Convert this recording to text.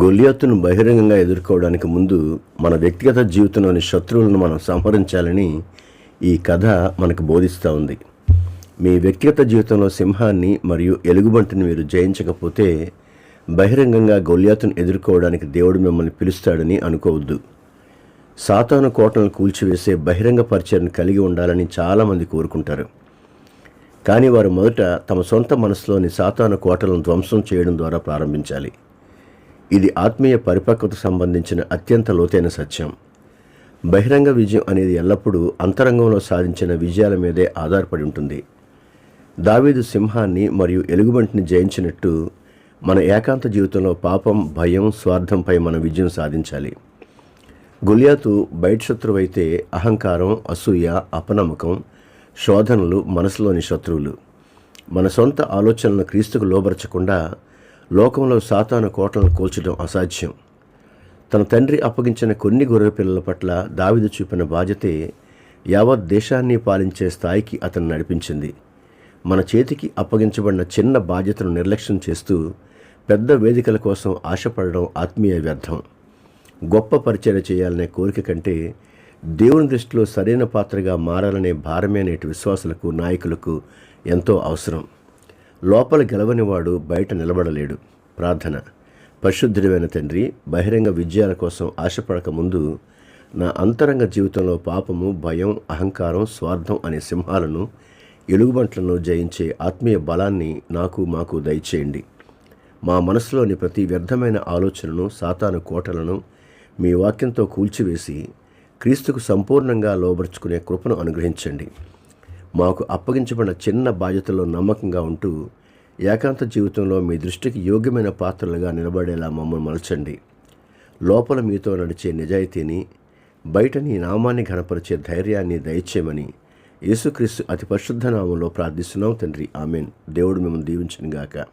గొల్యాతును బహిరంగంగా ఎదుర్కోవడానికి ముందు మన వ్యక్తిగత జీవితంలోని శత్రువులను మనం సంహరించాలని ఈ కథ మనకు బోధిస్తూ ఉంది. మీ వ్యక్తిగత జీవితంలో సింహాన్ని మరియు ఎలుగుబంటిని మీరు జయించకపోతే బహిరంగంగా గొల్యాతును ఎదుర్కోవడానికి దేవుడు మిమ్మల్ని పిలుస్తాడని అనుకోవద్దు. సాతాను కోటలను కూల్చివేసే బహిరంగ పరిచయను కలిగి ఉండాలని చాలామంది కోరుకుంటారు. కానీ వారు మొదట తమ సొంత మనసులోని సాతాను కోటలను ధ్వంసం చేయడం ద్వారా ప్రారంభించాలి. ఇది ఆత్మీయ పరిపక్వతకు సంబంధించిన అత్యంత లోతైన సత్యం. బహిరంగ విజయం అనేది ఎల్లప్పుడూ అంతరంగంలో సాధించిన విజయాల మీదే ఆధారపడి ఉంటుంది. దావీదు సింహాన్ని మరియు ఎలుగుబంటిని జయించినట్టు మన ఏకాంత జీవితంలో పాపం, భయం, స్వార్థంపై మన విజయం సాధించాలి. గొల్యాతు బయట శత్రువైతే అహంకారం, అసూయ, అపనమ్మకం, శోధనలు మనసులోని శత్రువులు. మన సొంత ఆలోచనలను క్రీస్తుకు లోబరచకుండా లోకంలో సాతాను కోటలను కూల్చడం అసాధ్యం. తన తండ్రి అప్పగించిన కొన్ని గొర్రె పిల్లల పట్ల దావీదు చూపిన బాధ్యతే యావత్ దేశాన్ని పాలించే స్థాయికి అతను నడిపించింది. మన చేతికి అప్పగించబడిన చిన్న బాధ్యతను నిర్లక్ష్యం చేస్తూ పెద్ద వేదికల కోసం ఆశపడడం ఆత్మీయ వ్యర్థం. గొప్ప పరిచర్య చేయాలనే కోరిక కంటే దేవుని దృష్టిలో సరైన పాత్రగా మారాలనే భారమే నేటి విశ్వాసులకు, నాయకులకు ఎంతో అవసరం. లోపల గెలవనివాడు బయట నిలబడలేడు. ప్రార్థన. పరిశుద్ధుడైన తండ్రి, బహిరంగ విజయాల కోసం ఆశపడక ముందు నా అంతరంగ జీవితంలో పాపము, భయం, అహంకారం, స్వార్థం అనే సింహాలను, ఎలుగుబంట్లను జయించే ఆత్మీయ బలాన్ని మాకు దయచేయండి. మా మనసులోని ప్రతి వ్యర్థమైన ఆలోచనను, సాతాను కోటలను మీ వాక్యంతో కూల్చివేసి క్రీస్తుకు సంపూర్ణంగా లోబరుచుకునే కృపను అనుగ్రహించండి. మాకు అప్పగించబడిన చిన్న బాధ్యతలో నమ్మకంగా ఉంటూ ఏకాంత జీవితంలో మీ దృష్టికి యోగ్యమైన పాత్రలుగా నిలబడేలా మమ్మల్ని మలచండి. లోపల మీతో నడిచే నిజాయితీని, బయట నీ నామాన్ని ఘనపరిచే ధైర్యాన్ని దయచేయమని యేసుక్రీస్తు అతి పరిశుద్ధ నామంలో ప్రార్థిస్తున్నాం తండ్రి. ఆమెన్. దేవుడు మిమ్మల్ని దీవించును గాక.